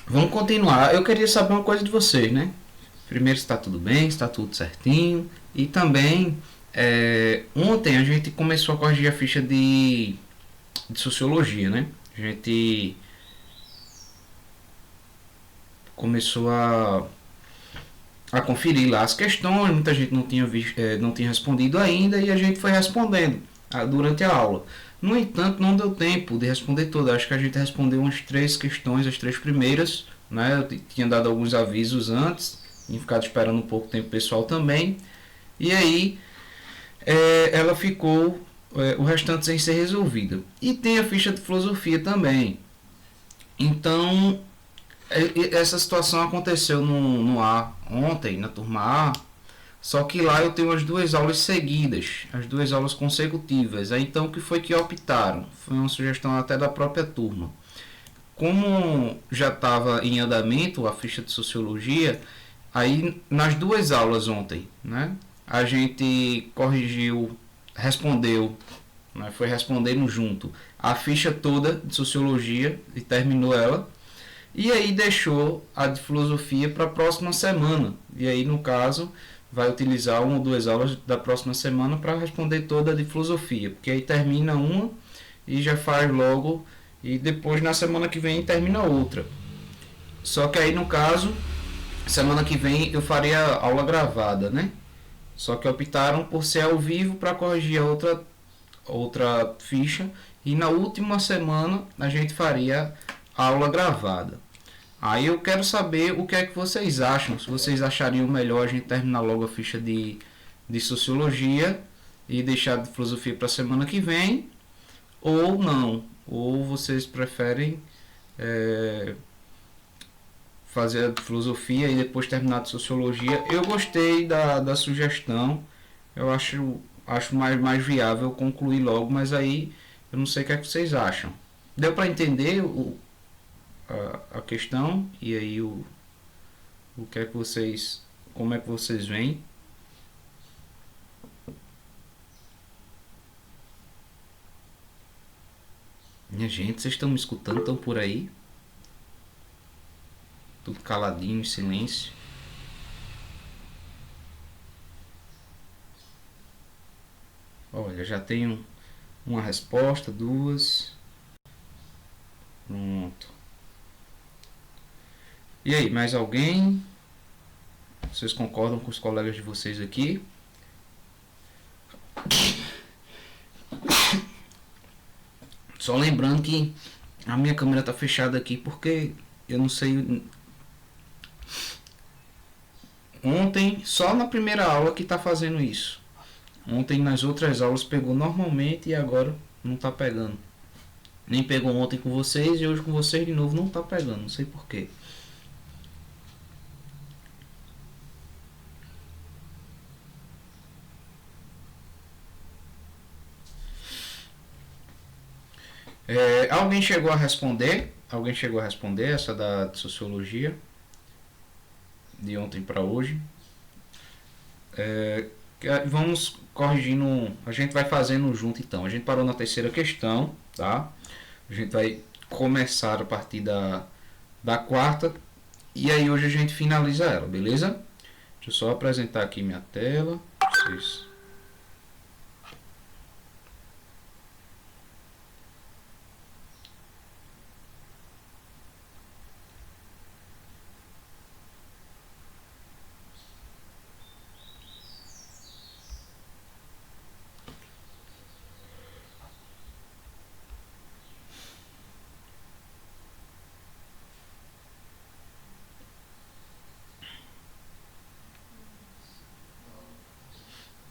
Vamos continuar. Eu queria saber uma coisa de vocês, né? Primeiro, se está tudo bem, se está tudo certinho. E também, ontem a gente começou a corrigir a ficha de sociologia, né? A gente começou a conferir lá as questões, muita gente não tinha, não tinha respondido ainda e a gente foi respondendo durante a aula. No entanto, não deu tempo de responder todas. Acho que a gente respondeu umas três questões, as três primeiras. Né? Eu tinha dado alguns avisos antes, tinha ficado esperando um pouco tempo pessoal também. E aí ela ficou o restante sem ser resolvida. E tem a ficha de filosofia também. Então, essa situação aconteceu no A ontem, na turma A, só que lá eu tenho as duas aulas seguidas, as duas aulas consecutivas. Aí então o que foi que optaram? Foi uma sugestão até da própria turma. Como já estava em andamento a ficha de sociologia, aí nas duas aulas ontem, né, a gente corrigiu, respondeu, né, foi respondendo junto a ficha toda de sociologia e terminou ela. E aí deixou a de filosofia para a próxima semana. E aí, no caso, vai utilizar uma ou duas aulas da próxima semana para responder toda a de filosofia. Porque aí termina uma e já faz logo. E depois, na semana que vem, termina outra. Só que aí, no caso, semana que vem eu faria aula gravada, né? Só que optaram por ser ao vivo para corrigir a outra ficha. E na última semana a gente faria a aula gravada. Aí eu quero saber o que é que vocês acham. Se vocês achariam melhor a gente terminar logo a ficha de sociologia e deixar de filosofia para a semana que vem, ou não. Ou vocês preferem é, fazer a de filosofia e depois terminar de sociologia. Eu gostei da sugestão. Eu acho mais viável concluir logo, mas aí eu não sei o que é que vocês acham. Deu para entender a questão? E aí o que é que vocês, como é que vocês veem? Minha gente, vocês estão me escutando? Estão por aí? Tudo caladinho, em silêncio. Olha, já tenho uma resposta, duas. Pronto. E aí, mais alguém? Vocês concordam com os colegas de vocês aqui? Só lembrando que a minha câmera está fechada aqui porque eu não sei. Ontem, só na primeira aula que está fazendo isso. Ontem nas outras aulas pegou normalmente e agora não está pegando. Nem pegou ontem com vocês e hoje com vocês de novo não está pegando, não sei porquê. Alguém chegou a responder? Alguém chegou a responder essa da sociologia de ontem para hoje? Vamos corrigindo, a gente vai fazendo junto então. A gente parou na terceira questão, tá? A gente vai começar a partir da quarta e aí hoje a gente finaliza ela, beleza? Deixa eu só apresentar aqui minha tela. Vocês.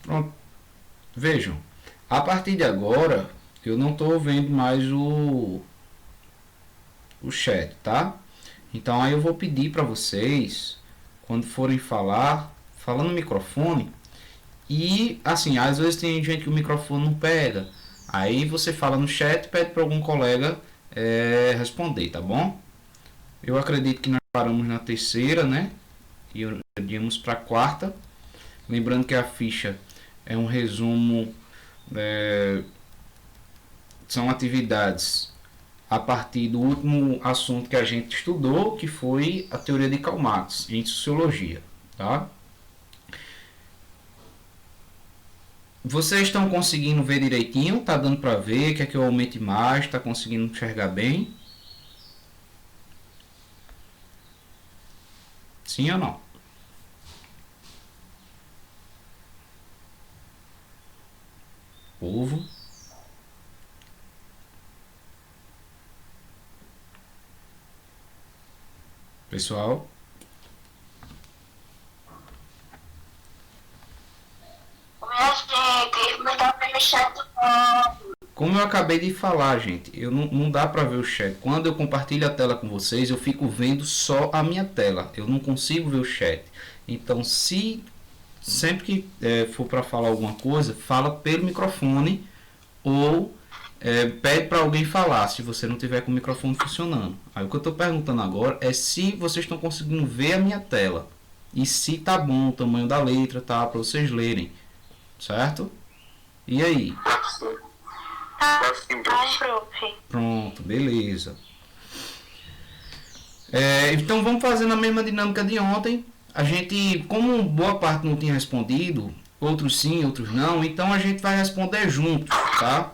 Pronto. Vejam, a partir de agora eu não estou vendo mais o chat, tá? Então aí eu vou pedir para vocês, quando forem falar, falando no microfone, e assim, às vezes tem gente que o microfone não pega. Aí você fala no chat e pede para algum colega responder, tá bom? Eu acredito que nós paramos na terceira, né? E iríamos para a quarta. Lembrando que a ficha é um resumo, são atividades a partir do último assunto que a gente estudou, que foi a teoria de Karl Marx em sociologia, tá? Vocês estão conseguindo ver direitinho? Tá dando para ver? Quer que eu aumente mais? Tá conseguindo enxergar bem? Sim ou não? Povo. Pessoal. Minha gente, me dá pra chat. Como eu acabei de falar, gente, eu não dá para ver o chat. Quando eu compartilho a tela com vocês, eu fico vendo só a minha tela. Eu não consigo ver o chat. Então, se sempre que for para falar alguma coisa, fala pelo microfone ou pede para alguém falar, se você não tiver com o microfone funcionando. Aí o que eu estou perguntando agora é se vocês estão conseguindo ver a minha tela e se tá bom o tamanho da letra, tá, para vocês lerem, certo? E aí? Pronto, beleza. Então vamos fazendo a mesma dinâmica de ontem. A gente, como boa parte não tinha respondido, outros sim, outros não, então a gente vai responder junto, tá?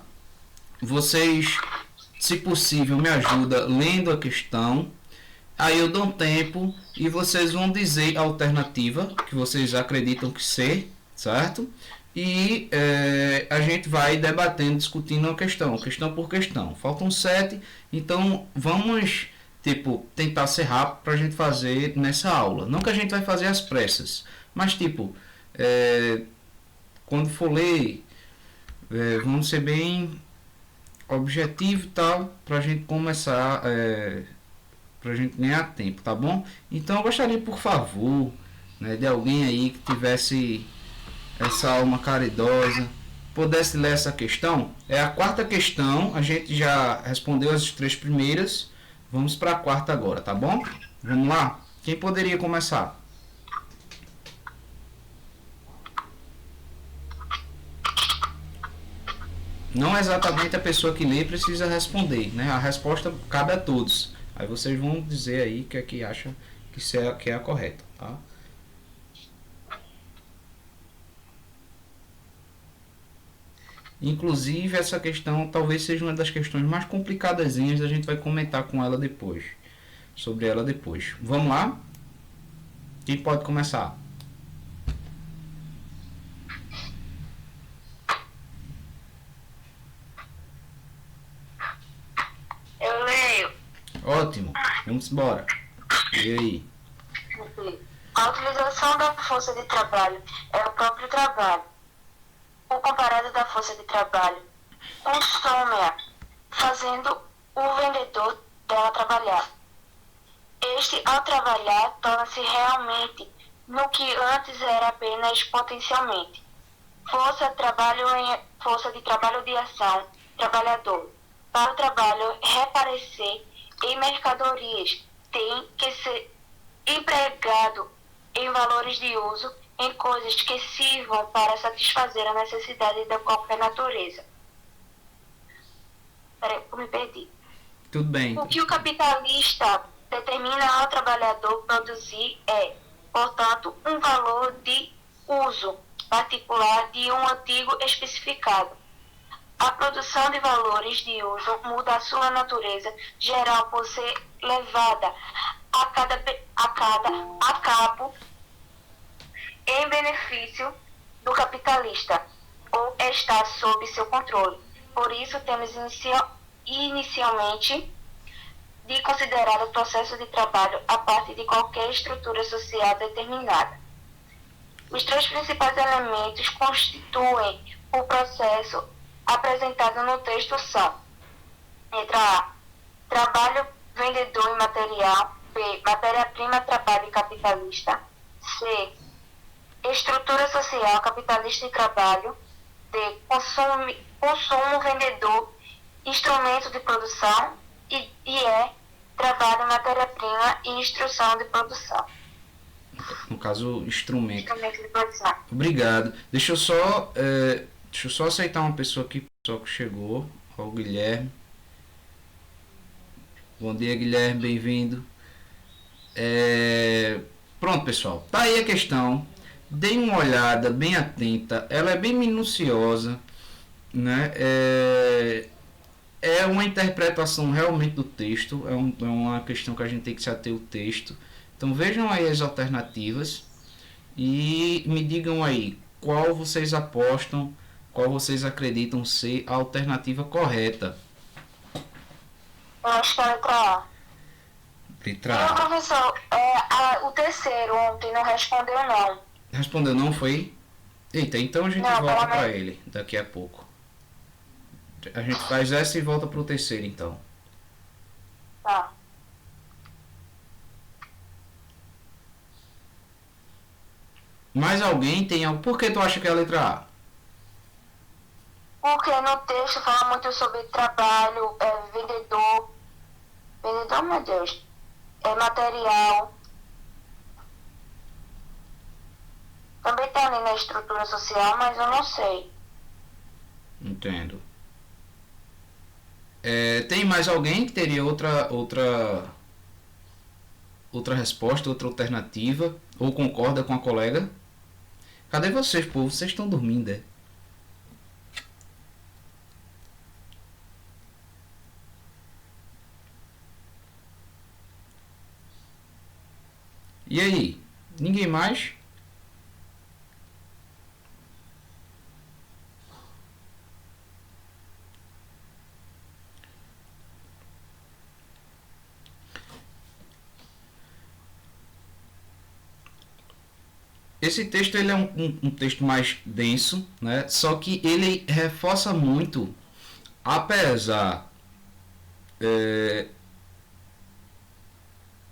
Vocês, se possível, me ajudam lendo a questão. Aí eu dou um tempo e vocês vão dizer a alternativa que vocês acreditam que ser, certo? E a gente vai debatendo, discutindo a questão por questão. Faltam 7, então vamos tentar ser rápido para a gente fazer nessa aula. Não que a gente vai fazer às pressas, mas quando for ler, vamos ser bem objetivo e tal, para a gente começar, para a gente ganhar tempo, tá bom? Então eu gostaria, por favor, né, de alguém aí que tivesse essa alma caridosa, pudesse ler essa questão. É a quarta questão, a gente já respondeu as 3 primeiras, vamos para a quarta agora, tá bom? Vamos lá? Quem poderia começar? Não exatamente a pessoa que lê precisa responder, né? A resposta cabe a todos. Aí vocês vão dizer aí que é que acham que é a correta, tá? Inclusive essa questão talvez seja uma das questões mais complicadazinhas, a gente vai comentar com ela depois, sobre ela depois. Vamos lá? Quem pode começar? Eu leio. Ótimo, vamos embora. E aí? A utilização da força de trabalho é o próprio trabalho. O comparado da força de trabalho consome-a, fazendo o vendedor dela trabalhar. Este, ao trabalhar, torna-se realmente no que antes era apenas potencialmente. Força de trabalho de ação, trabalhador. Para o trabalho reaparecer em mercadorias, tem que ser empregado em valores de uso, em coisas que sirvam para satisfazer a necessidade de qualquer natureza. Peraí, eu me perdi. Tudo bem. O que o capitalista determina ao trabalhador produzir é, portanto, um valor de uso particular de um artigo especificado. A produção de valores de uso muda a sua natureza geral por ser levada a cabo em benefício do capitalista ou está sob seu controle. Por isso, temos inicialmente de considerar o processo de trabalho a parte de qualquer estrutura social determinada. Os 3 principais elementos constituem o processo apresentado no texto são: letra A, trabalho, vendedor e material; B, matéria-prima, trabalho e capitalista; C, estrutura social, capitalista e trabalho; D, consumo, vendedor, instrumento de produção; e E, trabalho, matéria-prima e instrução de produção. No caso, instrumento. Instrumento de produção. Obrigado. Deixa eu só aceitar uma pessoa aqui, pessoa que chegou, o Guilherme. Bom dia, Guilherme, bem-vindo. Pronto, pessoal, tá aí a questão. Deem uma olhada bem atenta, ela é bem minuciosa, né? É uma interpretação realmente do texto, é uma questão que a gente tem que se ater ao texto. Então vejam aí as alternativas e me digam aí qual vocês apostam, qual vocês acreditam ser a alternativa correta. Eu acho que é a letra A. Letra E o A. professor, o terceiro ontem não respondeu não. Respondeu não, foi? Eita, então a gente Não, volta pelo para menos- ele daqui a pouco. A gente faz essa e volta pro terceiro então. Tá. Mais alguém tem algo? Por que tu acha que é a letra A? Porque no texto fala muito sobre trabalho, vendedor. Vendedor, meu Deus. Material. Também tá ali na estrutura social, mas eu não sei. Entendo. Tem mais alguém que teria outra resposta, outra alternativa? Ou concorda com a colega? Cadê vocês, povo? Vocês estão dormindo, é? E aí? Ninguém mais? Esse texto ele é um texto mais denso, né? Só que ele reforça muito, apesar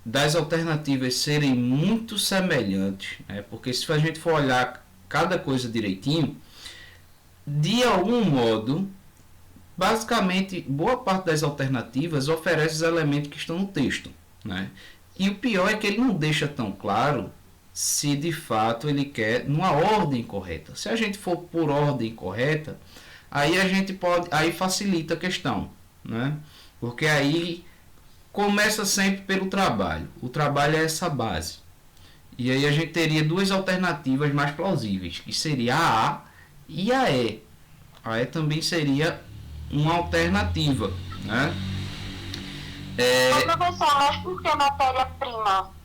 das alternativas serem muito semelhantes, né? Porque se a gente for olhar cada coisa direitinho, de algum modo, basicamente, boa parte das alternativas oferece os elementos que estão no texto, né? E o pior é que ele não deixa tão claro se de fato ele quer numa ordem correta. Se a gente for por ordem correta, aí a gente pode, aí facilita a questão, né? Porque aí começa sempre pelo trabalho. O trabalho é essa base. E aí a gente teria duas alternativas mais plausíveis, que seria a A e a E. A E também seria uma alternativa, né? Mas, professor, mas por que matéria-prima?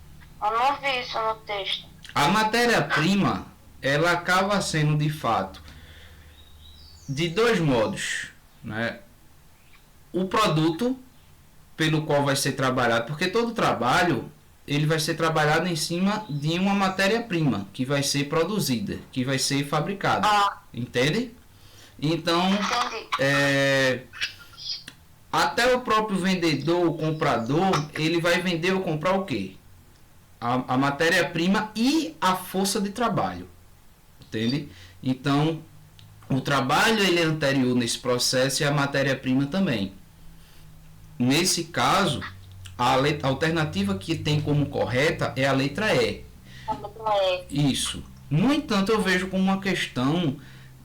Eu não vi isso no texto. A matéria-prima, ela acaba sendo de fato de dois modos, né? O produto pelo qual vai ser trabalhado, porque todo trabalho ele vai ser trabalhado em cima de uma matéria-prima que vai ser produzida, que vai ser fabricada, entende? Então, até o próprio vendedor, o comprador, ele vai vender ou comprar o quê? A matéria-prima e a força de trabalho, entende? Então, o trabalho ele é anterior nesse processo e a matéria-prima também. Nesse caso, a alternativa que tem como correta é a letra E. Isso. No entanto, eu vejo como uma questão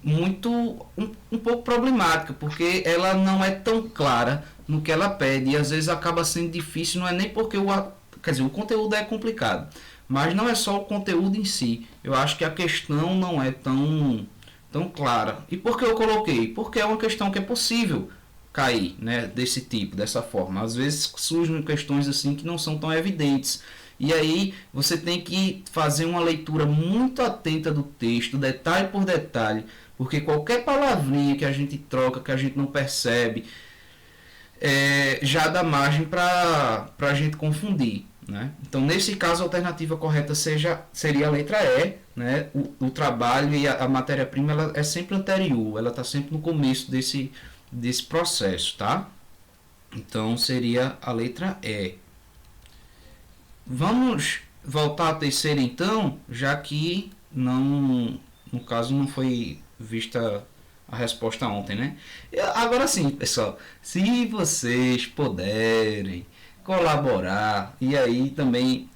um pouco problemática, porque ela não é tão clara no que ela pede e às vezes acaba sendo difícil, não é nem porque o conteúdo é complicado, mas não é só o conteúdo em si. Eu acho que a questão não é tão clara. E por que eu coloquei? Porque é uma questão que é possível cair, né, desse tipo, dessa forma. Às vezes surgem questões assim que não são tão evidentes. E aí você tem que fazer uma leitura muito atenta do texto, detalhe por detalhe, porque qualquer palavrinha que a gente troca, que a gente não percebe, já dá margem para a gente confundir, né? Então, nesse caso, a alternativa correta seria a letra E, né? O trabalho e a matéria-prima ela é sempre anterior, ela está sempre no começo desse processo, tá? Então, seria a letra E. Vamos voltar à terceira, então, já que no caso, não foi vista a resposta ontem, né? Agora sim, pessoal, se vocês puderem colaborar e aí também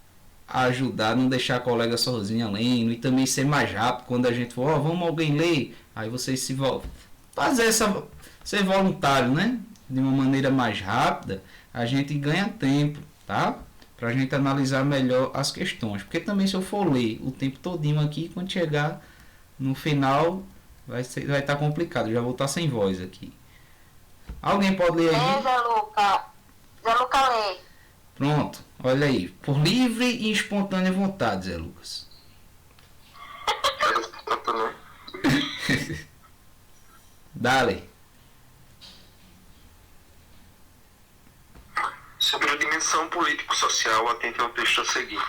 ajudar, não deixar a colega sozinha lendo e também ser mais rápido quando a gente for, vamos alguém ler, aí vocês ser voluntário, né? De uma maneira mais rápida, a gente ganha tempo, tá? Pra gente analisar melhor as questões. Porque também se eu for ler o tempo todinho aqui, quando chegar no final, vai estar complicado. Eu já vou estar sem voz aqui. Alguém pode ler aí? Zé Luca. Zé Luca lê. Pronto, olha aí. Por livre e espontânea vontade, Zé Lucas. Dale. Sobre a dimensão político-social, atente ao texto a seguir.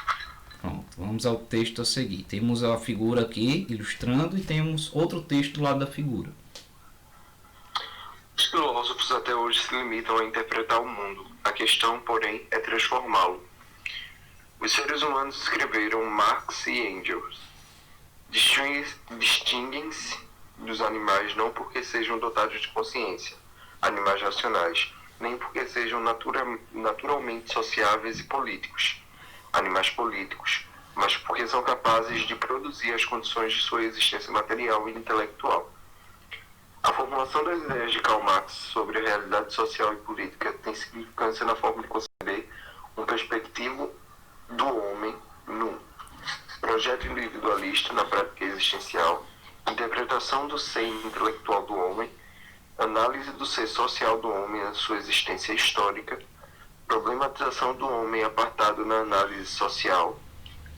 Pronto, vamos ao texto a seguir. Temos a figura aqui ilustrando e temos outro texto do lado da figura. Os filósofos até hoje se limitam a interpretar o mundo. A questão, porém, é transformá-lo. Os seres humanos escreveram Marx e Engels. Distinguem-se dos animais não porque sejam dotados de consciência, animais racionais, nem porque sejam naturalmente sociáveis e políticos, animais políticos, mas porque são capazes de produzir as condições de sua existência material e intelectual. A formulação das ideias de Karl Marx sobre a realidade social e política tem significância na forma de conceber um perspectivo do homem no projeto individualista na prática existencial, interpretação do ser intelectual do homem, análise do ser social do homem na sua existência histórica, problematização do homem apartado na análise social,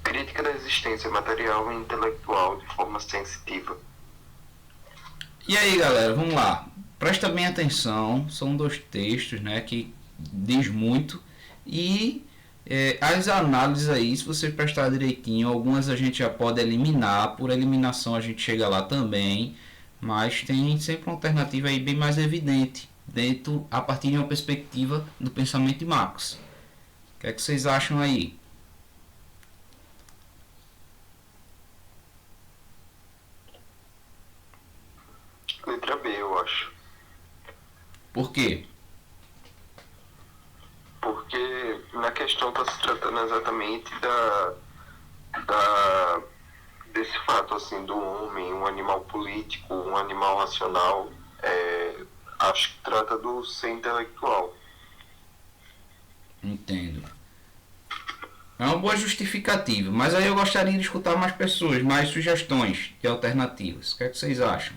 crítica da existência material e intelectual de forma sensitiva. E aí, galera, vamos lá. Presta bem atenção, são dois textos, né, que diz muito e as análises aí, se você prestar direitinho, algumas a gente já pode eliminar, por eliminação a gente chega lá também, mas tem sempre uma alternativa aí bem mais evidente, dentro, a partir de uma perspectiva do pensamento de Marx. O que é que vocês acham aí? Letra B, eu acho. Por quê? Porque na questão está se tratando exatamente desse fato assim, do homem, um animal político, um animal racional. Acho que trata do ser intelectual. Entendo. É uma boa justificativa, mas aí eu gostaria de escutar mais pessoas, mais sugestões de alternativas. O que é que vocês acham?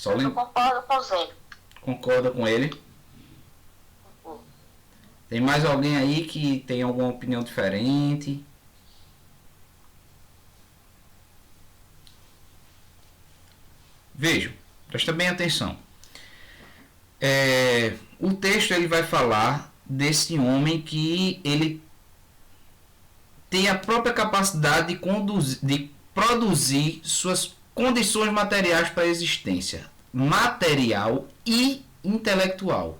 Eu concordo com o Zé. Concorda com ele? Tem mais alguém aí que tem alguma opinião diferente? Vejam, presta bem atenção. O texto ele vai falar desse homem que ele tem a própria capacidade de produzir suas condições materiais para a existência, material e intelectual.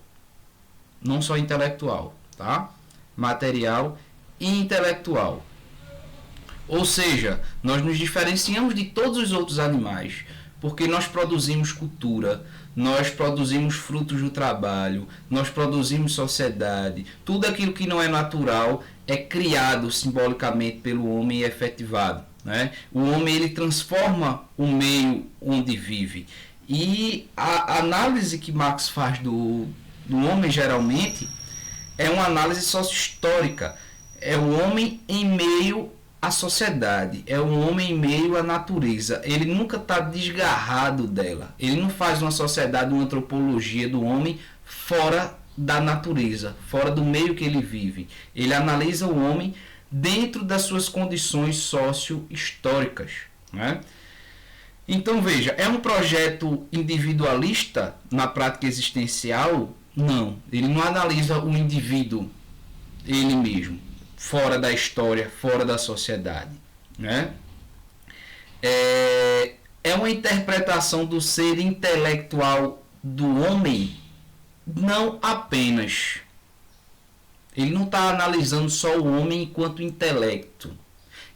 Não só intelectual, tá? Material e intelectual. Ou seja, nós nos diferenciamos de todos os outros animais, porque nós produzimos cultura, nós produzimos frutos do trabalho, nós produzimos sociedade. Tudo aquilo que não é natural é criado simbolicamente pelo homem e efetivado, né? O homem ele transforma o meio onde vive. E a análise que Marx faz do homem geralmente é uma análise socio-histórica. É o homem em meio à sociedade, é o homem em meio à natureza. Ele nunca está desgarrado dela. Ele não faz uma sociedade, uma antropologia do homem fora da natureza, fora do meio que ele vive. Ele analisa o homem dentro das suas condições socio-históricas, né? Então veja, é um projeto individualista na prática existencial? Não, ele não analisa o indivíduo, ele mesmo, fora da história, fora da sociedade, né? É uma interpretação do ser intelectual do homem, não apenas. Ele não está analisando só o homem enquanto intelecto,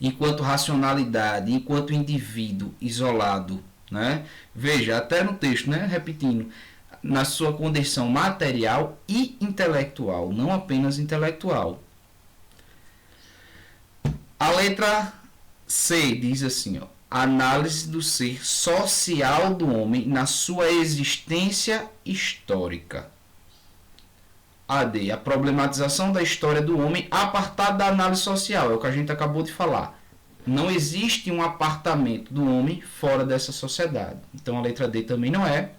enquanto racionalidade, enquanto indivíduo isolado, né? Veja, até no texto, né? Repetindo, na sua condição material e intelectual, não apenas intelectual. A letra C diz assim, ó: Análise do ser social do homem na sua existência histórica. AD. A problematização da história do homem apartada da análise social. É o que a gente acabou de falar. Não existe um apartamento do homem fora dessa sociedade. Então a letra D também não é.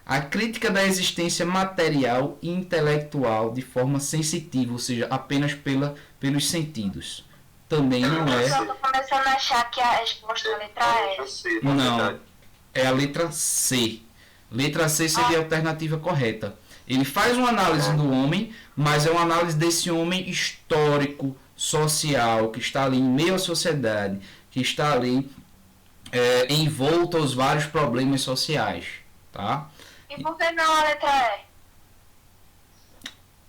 A crítica da existência material e intelectual de forma sensitiva, ou seja, apenas pelos sentidos. Também não é. Eu tô começando a achar que a resposta é a letra E. Não, é a letra C. Letra C seria a alternativa correta. Ele faz uma análise do homem, mas é uma análise desse homem histórico, social, que está ali em meio à sociedade, que está ali envolto aos vários problemas sociais, tá? E por que não a letra E?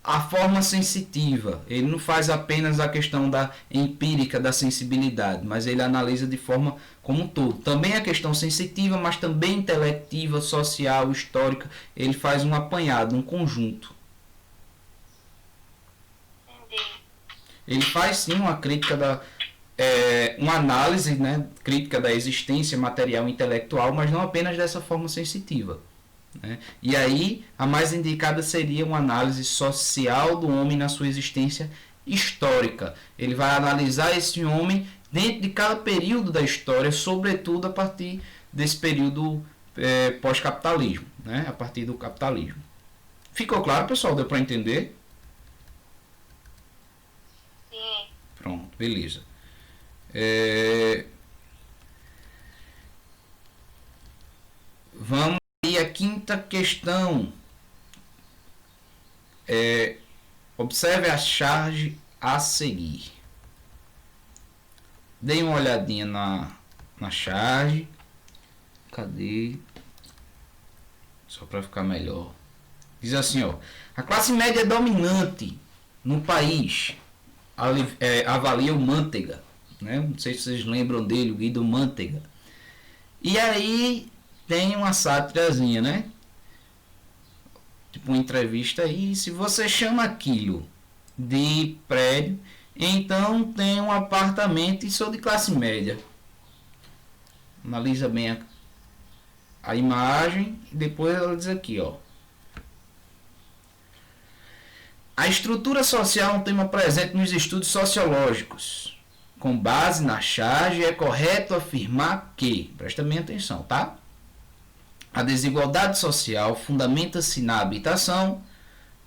A forma sensitiva, ele não faz apenas a questão da empírica da sensibilidade, mas ele analisa de forma como um todo. Também a questão sensitiva, mas também intelectiva, social, histórica, ele faz um apanhado, um conjunto. Entendi. Ele faz sim uma crítica uma análise, né, crítica da existência material e intelectual, mas não apenas dessa forma sensitiva. Né? E aí, a mais indicada seria uma análise social do homem na sua existência histórica. Ele vai analisar esse homem dentro de cada período da história, sobretudo a partir desse período pós-capitalismo, né? A partir do capitalismo. Ficou claro, pessoal? Deu para entender? Sim. Pronto, beleza. Vamos aí à quinta questão. Observe a charge a seguir. Dei uma olhadinha na charge. Cadê? Só para ficar melhor. Diz assim, ó. A classe média dominante no país avalia o Mantega. Né? Não sei se vocês lembram dele, o Guido Mantega. E aí tem uma sátirazinha, né? Tipo uma entrevista aí. Se você chama aquilo de prédio, então tem um apartamento e sou de classe média. Analisa bem a imagem e depois ela diz aqui, ó. A estrutura social é um tema presente nos estudos sociológicos. Com base na charge, é correto afirmar que, presta bem atenção, tá? A desigualdade social fundamenta-se na habitação,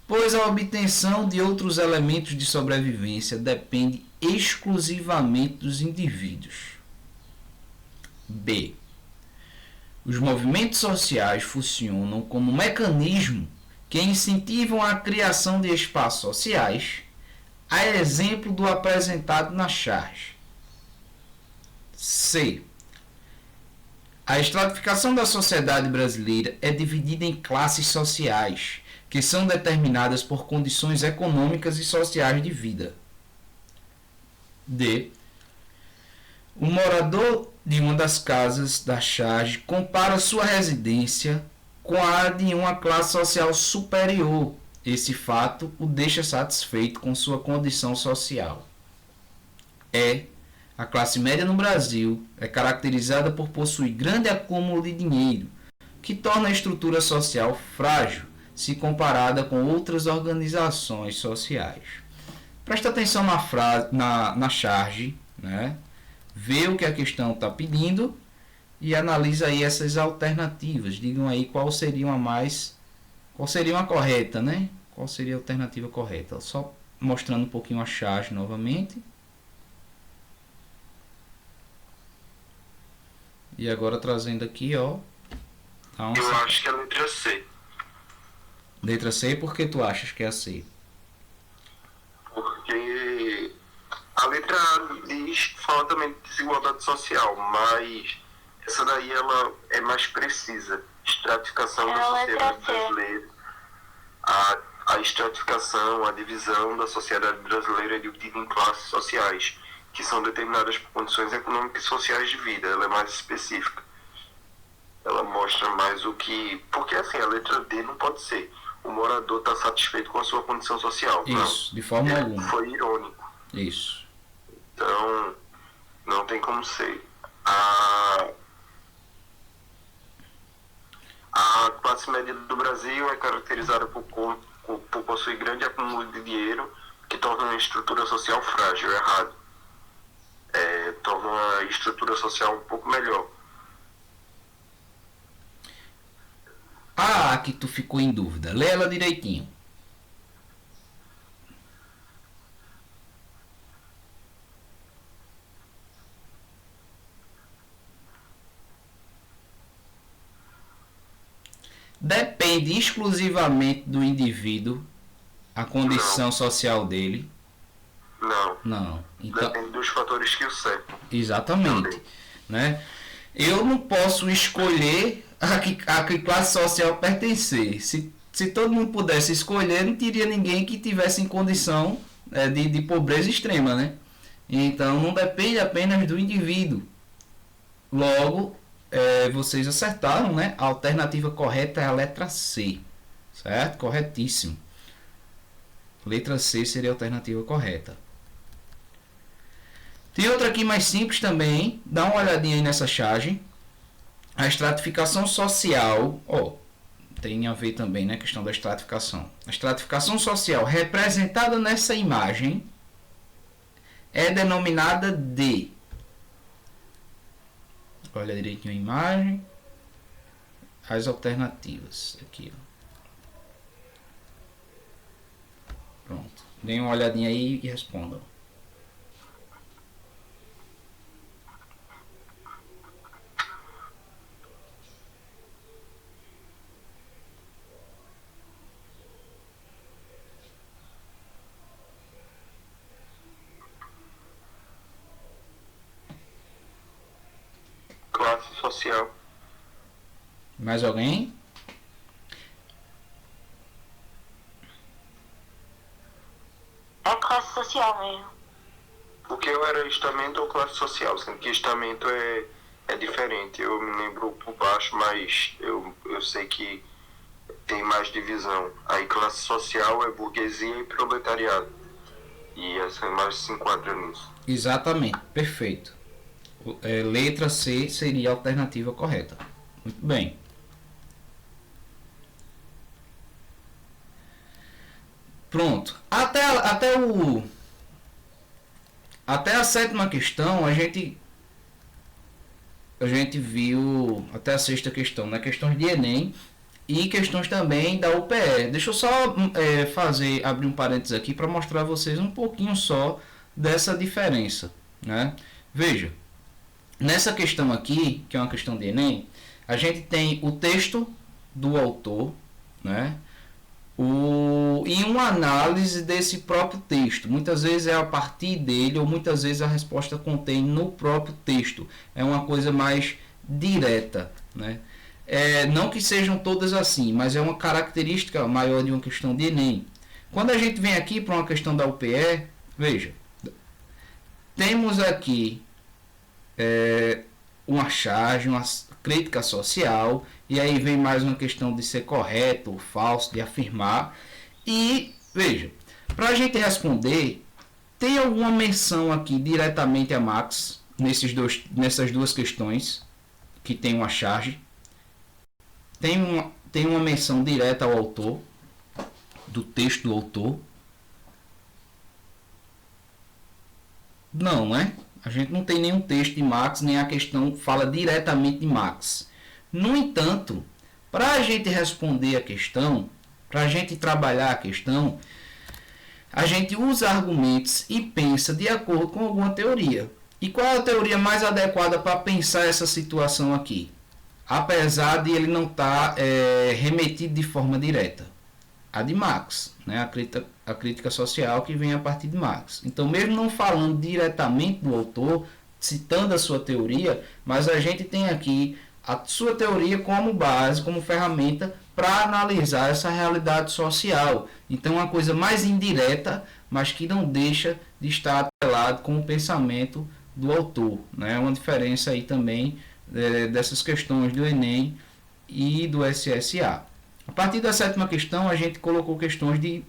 pois a obtenção de outros elementos de sobrevivência depende exclusivamente dos indivíduos. B. Os movimentos sociais funcionam como mecanismo que incentivam a criação de espaços sociais, a exemplo do apresentado na charge. C. A estratificação da sociedade brasileira é dividida em classes sociais, que são determinadas por condições econômicas e sociais de vida. D. O morador de uma das casas da charge compara sua residência com a de uma classe social superior. Esse fato o deixa satisfeito com sua condição social. A classe média no Brasil é caracterizada por possuir grande acúmulo de dinheiro, que torna a estrutura social frágil se comparada com outras organizações sociais. Presta atenção na charge, né? Vê o que a questão está pedindo e analisa aí essas alternativas. Digam aí qual seria a correta, né? Qual seria a alternativa correta? Só mostrando um pouquinho a charge novamente. E agora trazendo aqui, ó. Eu acho que é a letra C. Letra C, por que tu achas que é a C? Porque a letra A fala também de desigualdade social, mas essa daí ela é mais precisa. Estratificação da sociedade brasileira. A estratificação, a divisão da sociedade brasileira é dividida em classes sociais, que são determinadas por condições econômicas e sociais de vida. Ela é mais específica. Ela mostra mais o que... Porque assim, a letra D não pode ser o morador está satisfeito com a sua condição social. Isso, não. De forma alguma. Foi irônico. Isso. Então, não tem como ser. A, a classe média do Brasil é caracterizada por possuir grande acúmulo de dinheiro, que torna a estrutura social frágil, errado. Torna a estrutura social um pouco melhor. Que tu ficou em dúvida. Lê ela direitinho. Depende exclusivamente do indivíduo, a condição social dele. Não. Então, Depende dos fatores que o cercam. exatamente, né? Eu não posso escolher a que classe social pertencer. Se todo mundo pudesse escolher, não teria ninguém que tivesse em condição de pobreza extrema, né? Então não depende apenas do indivíduo. Logo, vocês acertaram, né? A alternativa correta é a letra C, certo? Corretíssimo. Letra C seria a alternativa correta. Tem outra aqui mais simples também. Dá uma olhadinha aí nessa charge. A estratificação social, tem a ver também, né, a questão da estratificação. A estratificação social representada nessa imagem é denominada de... Olha direitinho a imagem. As alternativas. Aqui, ó. Pronto. Deem uma olhadinha aí e respondam. Classe social. Mais alguém? É classe social mesmo. Porque eu era estamento ou classe social, sendo que estamento é diferente. Eu me lembro por baixo, mas eu sei que tem mais divisão. Aí classe social é burguesia e proletariado. E essa imagem se enquadra nisso. Exatamente, perfeito. Letra C seria a alternativa correta. Muito bem. Pronto. Até a sétima questão a gente viu até a sexta questão, né? Questões de Enem e questões também da UPE. Deixa eu só abrir um parênteses aqui para mostrar a vocês um pouquinho só dessa diferença, né? Veja, nessa questão aqui, que é uma questão de Enem, a gente tem o texto do autor, né? E uma análise desse próprio texto. Muitas vezes é a partir dele, ou muitas vezes a resposta contém no próprio texto. É uma coisa mais direta, né? Não que sejam todas assim, mas é uma característica maior de uma questão de Enem. Quando a gente vem aqui para uma questão da UPE, veja, temos aqui uma charge, uma crítica social, e aí vem mais uma questão de ser correto ou falso, de afirmar. E veja, para a gente responder, tem alguma menção aqui diretamente a Marx nessas duas questões que tem uma charge? Tem uma menção direta ao autor, do texto do autor? Não, né? A gente não tem nenhum texto de Marx, nem a questão fala diretamente de Marx. No entanto, para a gente responder a questão, para a gente trabalhar a questão, a gente usa argumentos e pensa de acordo com alguma teoria. E qual é a teoria mais adequada para pensar essa situação aqui? Apesar de ele não estar remetido de forma direta. A de Marx, né? A crítica social que vem a partir de Marx. Então, mesmo não falando diretamente do autor, citando a sua teoria, mas a gente tem aqui a sua teoria como base, como ferramenta para analisar essa realidade social. Então, é uma coisa mais indireta, mas que não deixa de estar atrelado com o pensamento do autor, né? Uma diferença aí também dessas questões do Enem e do SSA. A partir da sétima questão, a gente colocou questões de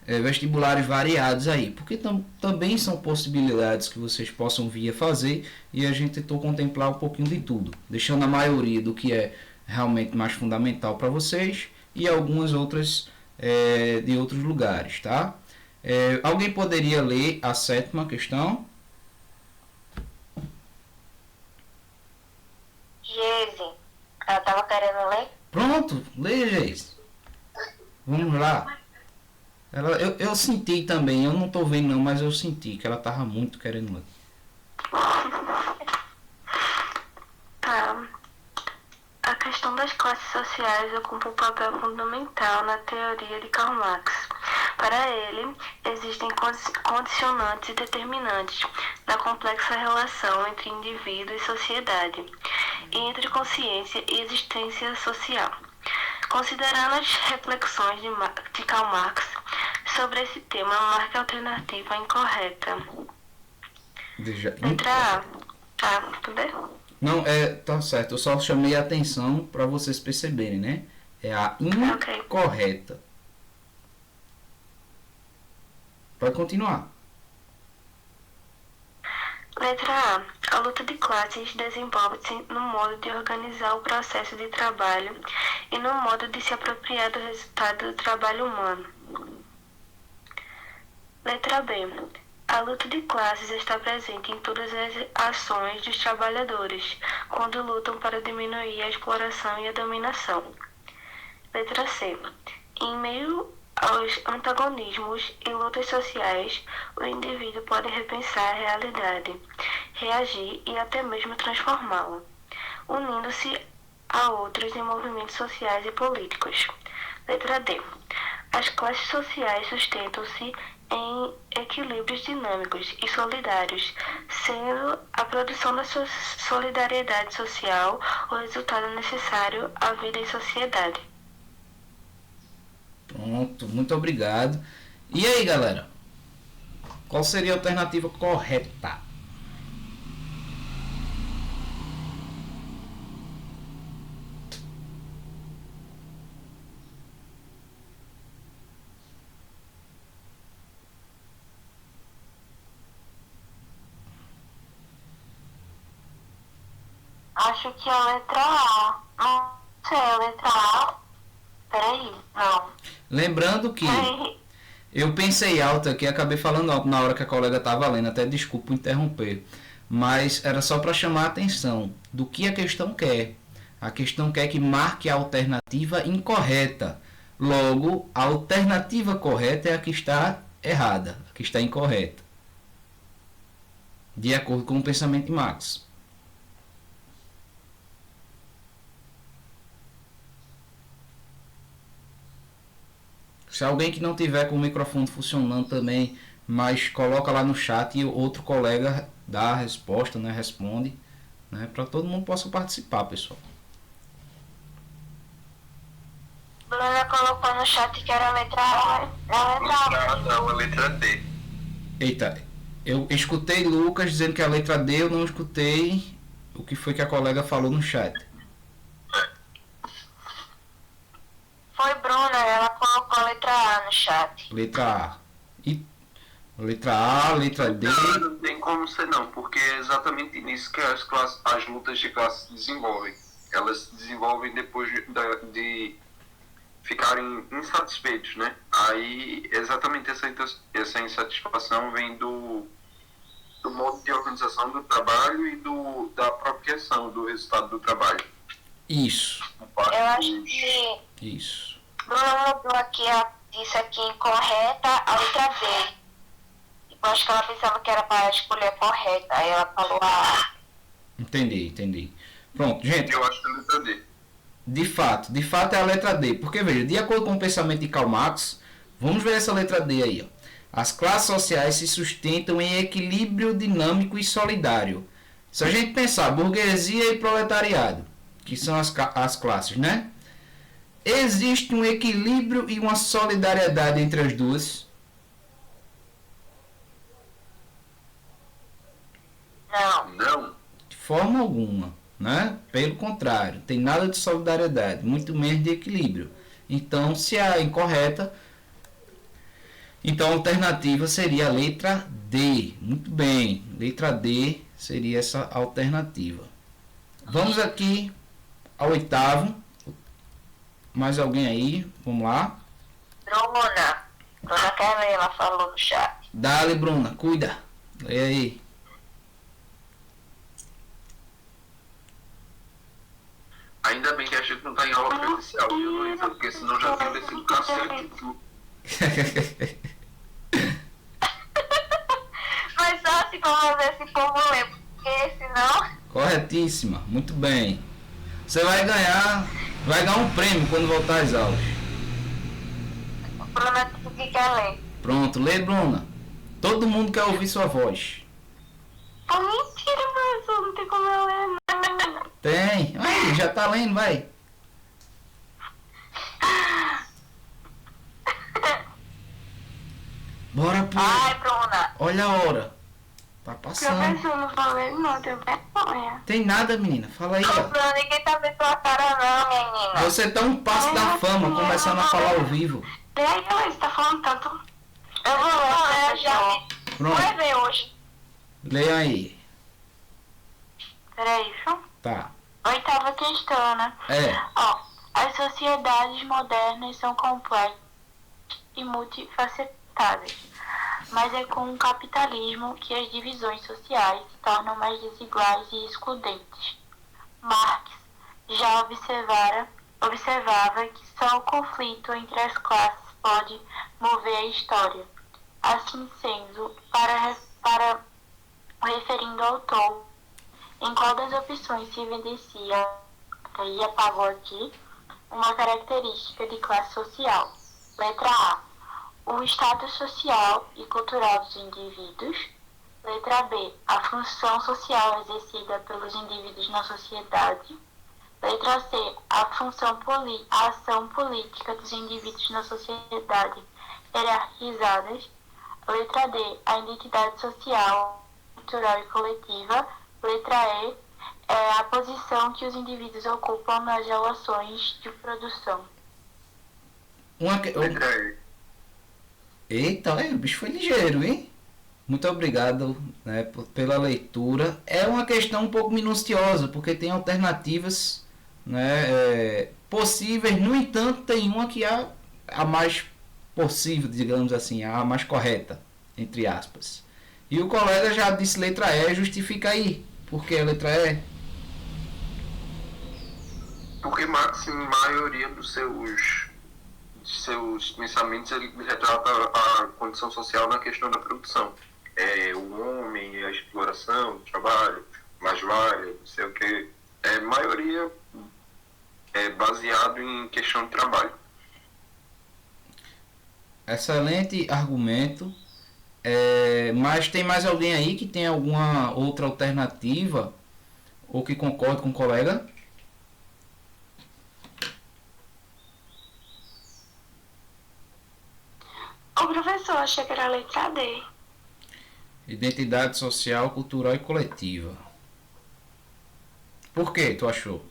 vestibulares variados aí, porque também são possibilidades que vocês possam vir a fazer, e a gente tentou contemplar um pouquinho de tudo, deixando a maioria do que é realmente mais fundamental para vocês e algumas outras de outros lugares, tá? Alguém poderia ler a 7ª questão? Geise, ela estava querendo ler? Pronto, leia, Geise. Vamos lá. Eu senti também, eu não tô vendo não, mas eu senti que ela tava muito querendo ler. Tá. A questão das classes sociais ocupa um papel fundamental na teoria de Karl Marx. Para ele, existem condicionantes e determinantes da complexa relação entre indivíduo e sociedade, e entre consciência e existência social. Considerando as reflexões de Karl Marx sobre esse tema, marca a alternativa incorreta. Letra A. Tá, tudo bem? Não, tá certo. Eu só chamei a atenção para vocês perceberem, né? É a incorreta. Pode continuar. Letra A. A luta de classes desenvolve-se no modo de organizar o processo de trabalho e no modo de se apropriar do resultado do trabalho humano. Letra B. A luta de classes está presente em todas as ações dos trabalhadores, quando lutam para diminuir a exploração e a dominação. Letra C. Em meio aos antagonismos e lutas sociais, o indivíduo pode repensar a realidade, reagir e até mesmo transformá-la, unindo-se a outros em movimentos sociais e políticos. Letra D. As classes sociais sustentam-se em equilíbrios dinâmicos e solidários, sendo a produção da solidariedade social o resultado necessário à vida em sociedade. Pronto, muito obrigado. E aí, galera? Qual seria a alternativa correta? Acho que a letra A. Não sei, a letra A. Peraí, não. Lembrando que eu pensei alto aqui, acabei falando alto na hora que a colega estava lendo, até desculpa interromper. Mas era só para chamar a atenção do que a questão quer. A questão quer que marque a alternativa incorreta. Logo, a alternativa correta é a que está errada, a que está incorreta. De acordo com o pensamento de Marx. Se alguém que não tiver com o microfone funcionando também, mas coloca lá no chat e outro colega dá a resposta, né, responde, né, para todo mundo possa participar, pessoal. Bruna colocou no chat que era a letra A. A letra A. Não, a letra D. Eita, eu escutei Lucas dizendo que a letra D, eu não escutei o que foi que a colega falou no chat. Foi Bruna, ela colocou a letra A no chat. Letra A. E letra A, letra D. Não tem como ser não, porque é exatamente nisso que as lutas de classe se desenvolvem. Elas se desenvolvem depois de ficarem insatisfeitos, né? Aí exatamente essa insatisfação vem do modo de organização do trabalho e da apropriação do resultado do trabalho. Isso. Eu acho que Isso. Bruna mudou aqui, disse aqui incorreta a letra D. Eu acho que ela pensava que era para escolher a correta, aí ela falou a. Entendi. Pronto, gente. Eu acho que é a letra D. De fato é a letra D. Porque, veja, de acordo com o pensamento de Karl Marx, vamos ver essa letra D aí. Ó. As classes sociais se sustentam em equilíbrio dinâmico e solidário. Se a gente pensar burguesia e proletariado, que são as classes, né? Existe um equilíbrio e uma solidariedade entre as duas? Não. De forma alguma, né? Pelo contrário, tem nada de solidariedade, muito menos de equilíbrio. Então, se é incorreta, Então a alternativa seria a letra D. Muito bem, letra D seria essa alternativa. Vamos aqui ao oitavo. Mais alguém aí? Vamos lá. Bruna. Dona Carmela falou no chat. Dale, Bruna, cuida. Lê aí. Ainda bem que a gente não tá em aula presencial, viu, Luísa? Porque senão já tinha descido cacete. Mas só assim pra fazer esse povo ler, porque senão... Corretíssima, muito bem. Você vai ganhar um prêmio quando voltar às aulas. Bruna disse que quer ler. Pronto, lê, Bruna. Todo mundo quer ouvir sua voz. Pô, mentira, professor, não tem como eu ler, não. Tem. Aí, já tá lendo, vai. Bora, pô. Ai, Bruna. Olha a hora. Tá passando. Professor, não vou ler, não, tenho vergonha. Tem nada, menina. Fala aí, Ô, ó. Bruna, ninguém tá vendo tua cara, não, menina. Você tá um passo da fama, começando a falar ao vivo. E aí, Luiz, tá falando tanto. Eu vou ler, já. Pronto. Vai ver hoje. Leia aí. Peraí, viu? Tá. Oitava questão, né? É. Ó, as sociedades modernas são complexas e multifacetadas, mas é com o capitalismo que as divisões sociais se tornam mais desiguais e excludentes. Marx já observava que só o conflito entre as classes pode mover a história. Assim sendo, para referindo ao autor, em qual das opções se evidencia, aí apagou aqui, uma característica de classe social? Letra A, o status social e cultural dos indivíduos. Letra B, a função social exercida pelos indivíduos na sociedade. Letra C, a ação política dos indivíduos na sociedade hierarquizadas. Letra D, a identidade social, cultural e coletiva. Letra E, é a posição que os indivíduos ocupam nas relações de produção. Letra E. Eita, o bicho foi ligeiro, hein? Muito obrigado, né, pela leitura. É uma questão um pouco minuciosa, porque tem alternativas, né, possíveis. No entanto, tem uma que é a mais possível, digamos assim, a mais correta, entre aspas. E o colega já disse letra E, justifica aí. Por que a letra E? Porque assim, a maioria dos seus pensamentos ele retrata a condição social na questão da produção. O homem, a exploração, o trabalho, mais-valia, não sei o que. A maioria é baseado em questão de trabalho. Excelente argumento. Mas tem mais alguém aí que tem alguma outra alternativa ou que concorde com o colega? O professor, achei que era a letra D. Identidade social, cultural e coletiva. Por que tu achou?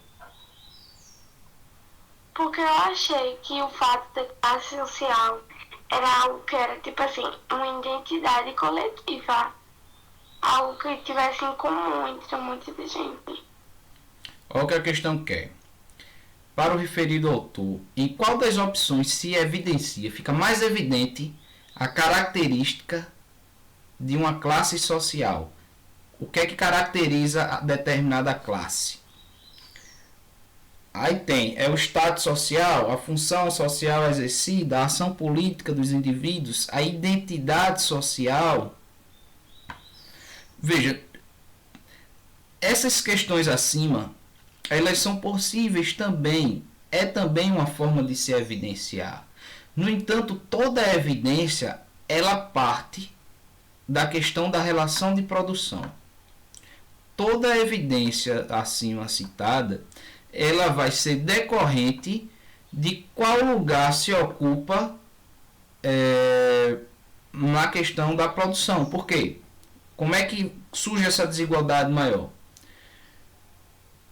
Porque eu achei que o fato da classe social era algo que era, tipo assim, uma identidade coletiva. Algo que tivesse em comum entre muita gente. Olha o que a questão quer. Para o referido autor, em qual das opções se evidencia, fica mais evidente a característica de uma classe social? O que é que caracteriza a determinada classe? Aí tem, o status social, a função social exercida, a ação política dos indivíduos, a identidade social. Veja, essas questões acima, elas são possíveis também, é também uma forma de se evidenciar. No entanto, toda a evidência, ela parte da questão da relação de produção. Toda a evidência acima citada, ela vai ser decorrente de qual lugar se ocupa na questão da produção. Por quê? Como é que surge essa desigualdade maior?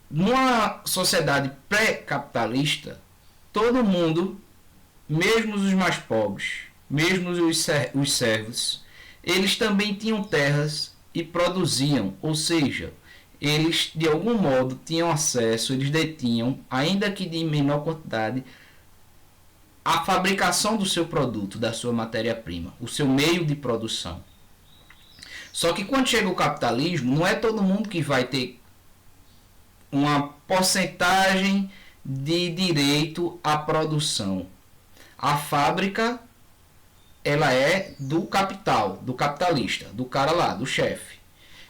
Numa sociedade pré-capitalista, todo mundo, mesmo os mais pobres, mesmo os servos, eles também tinham terras e produziam, ou seja, eles de algum modo tinham acesso, eles detinham, ainda que de menor quantidade, a fabricação do seu produto, da sua matéria-prima, o seu meio de produção. Só que quando chega o capitalismo, não é todo mundo que vai ter uma porcentagem de direito à produção. A fábrica, ela é do capital, do capitalista, do cara lá, do chefe.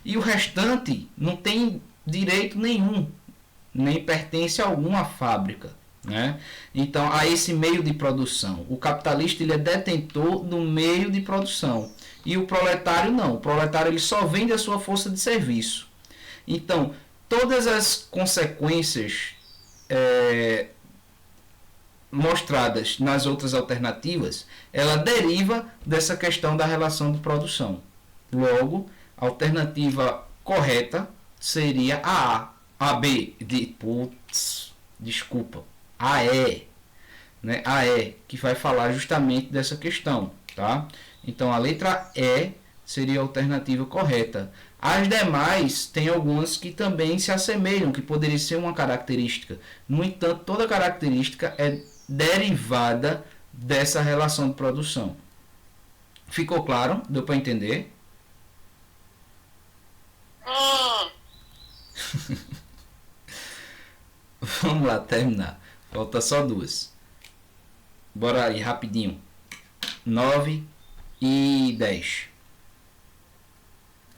E o restante não tem direito nenhum, nem pertence a alguma fábrica, né? Então, a esse meio de produção. O capitalista, ele é detentor do meio de produção. E o proletário não. O proletário, ele só vende a sua força de serviço. Então, todas as consequências mostradas nas outras alternativas, ela deriva dessa questão da relação de produção. Logo, a alternativa correta seria a A. A B, a E, né? A E, que vai falar justamente dessa questão, tá? Então, a letra E seria a alternativa correta. As demais, tem algumas que também se assemelham, que poderia ser uma característica. No entanto, toda característica é derivada dessa relação de produção. Ficou claro? Deu para entender? Vamos lá, terminar. Falta só duas. Bora aí, rapidinho. 9 e 10.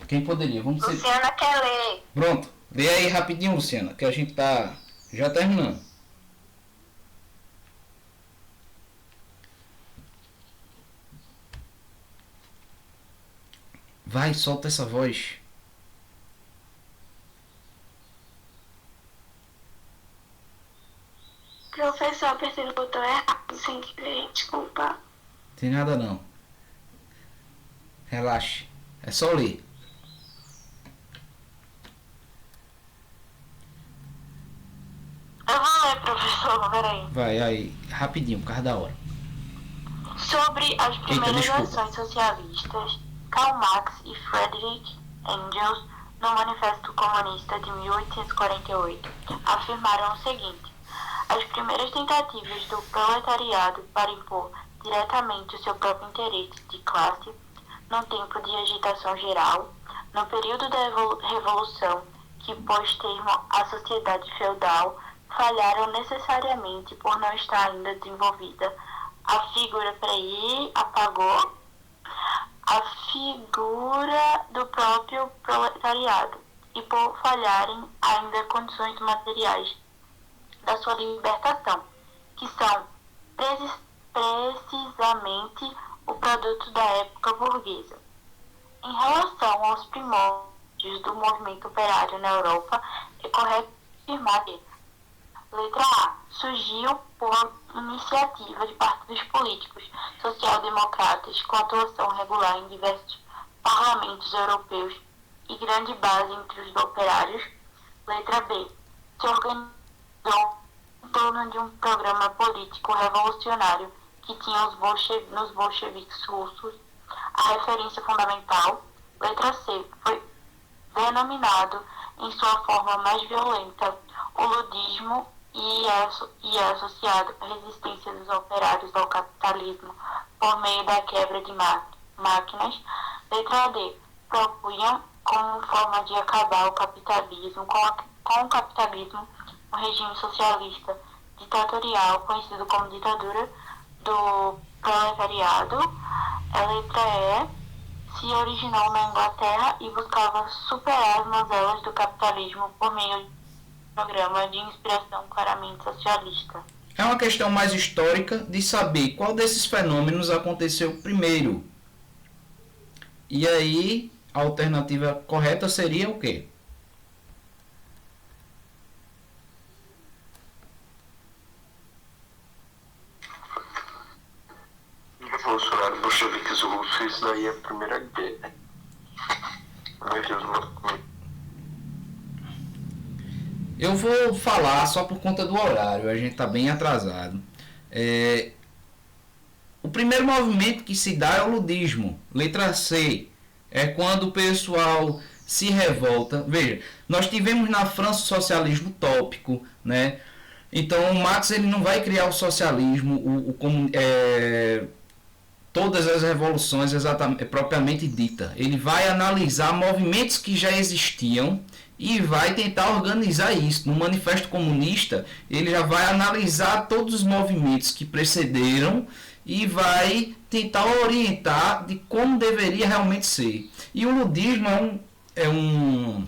Quem poderia? Vamos ser... Luciana quer ler. Pronto. Lê aí rapidinho, Luciana, que a gente tá já terminando. Vai, solta essa voz. Professor, apertei o botão errado sem querer, desculpa. Tem nada não. Relaxe. É só ler. Eu vou ler, professor, peraí. Vai aí, rapidinho, por causa da hora. Sobre as primeiras desculpa. ações socialistas, Karl Marx e Friedrich Engels, no Manifesto Comunista de 1848, afirmaram o seguinte: as primeiras tentativas do proletariado para impor diretamente o seu próprio interesse de classe, num tempo de agitação geral, no período da Revolução que pôs termo à sociedade feudal, falharam necessariamente por não estar ainda desenvolvida a figura, apagou a figura do próprio proletariado e por falharem ainda condições materiais da sua libertação, que são precisamente o produto da época burguesa. Em relação aos primórdios do movimento operário na Europa, é correto afirmar que letra A. Surgiu por iniciativa de partidos políticos social-democratas com atuação regular em diversos parlamentos europeus e grande base entre os operários. Letra B. Se organizou em torno de um programa político revolucionário que tinha nos bolcheviques russos a referência fundamental. Letra C. Foi denominado em sua forma mais violenta o ludismo e é associado à resistência dos operários ao capitalismo por meio da quebra de máquinas. Letra D. Propunham como forma de acabar o capitalismo com o capitalismo um regime socialista ditatorial conhecido como ditadura do proletariado. A letra E. Se originou na Inglaterra e buscava superar as mazelas do capitalismo por meio de programa de inspiração claramente socialista. É uma questão mais histórica de saber qual desses fenômenos aconteceu primeiro. E aí, a alternativa correta seria o quê? Revolucionário bolcheviques russos, isso daí é a primeira guerra. Meu Deus, mano. Eu vou falar só por conta do horário, a gente tá bem atrasado. O primeiro movimento que se dá é o ludismo. Letra C. É quando o pessoal se revolta. Veja, nós tivemos na França o socialismo utópico, né? Então o Marx ele não vai criar o socialismo, todas as revoluções exatamente, propriamente dita. Ele vai analisar movimentos que já existiam e vai tentar organizar isso. No Manifesto Comunista, ele já vai analisar todos os movimentos que precederam e vai tentar orientar de como deveria realmente ser. E o ludismo é um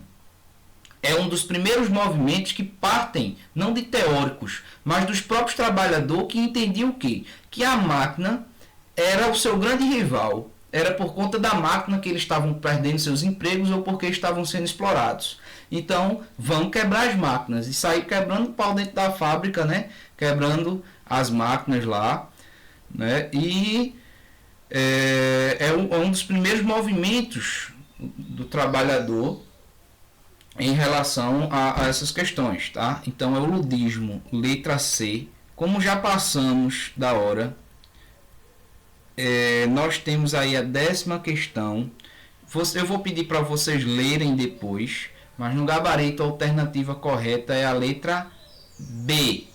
dos primeiros movimentos que partem não de teóricos, mas dos próprios trabalhadores que entendiam o quê? Que a máquina era o seu grande rival. Era por conta da máquina que eles estavam perdendo seus empregos ou porque estavam sendo explorados. Então, vão quebrar as máquinas. E sair quebrando o pau dentro da fábrica, né? Quebrando as máquinas lá. Né? E é um dos primeiros movimentos do trabalhador em relação a essas questões. Tá? Então, é o ludismo, letra C. Como já passamos da hora, nós temos aí a 10ª questão. Eu vou pedir para vocês lerem depois, mas no gabarito a alternativa correta é a letra B.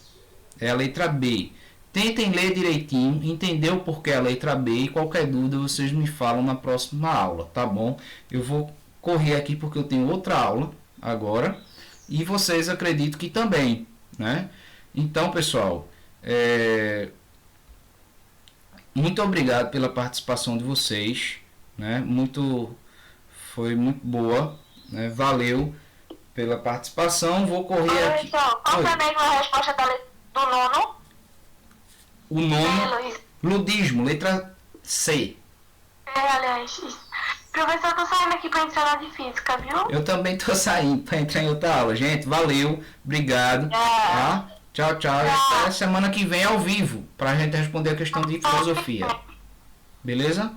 É a letra B. Tentem ler direitinho, entender o porquê a letra B e qualquer dúvida vocês me falam na próxima aula, tá bom? Eu vou correr aqui porque eu tenho outra aula agora e vocês acredito que também, né? Então, pessoal, muito obrigado pela participação de vocês, né? Foi muito boa, né? Valeu pela participação. Vou correr aqui. Então, qual também a resposta do nono? O nono, ludismo, letra C. Aliás, professor, eu tô saindo aqui pra entrar de física, viu? Eu também tô saindo para entrar em outra aula. Gente, valeu, obrigado. Tá? Tchau, tchau. Até semana que vem ao vivo, pra gente responder a questão de filosofia. Beleza?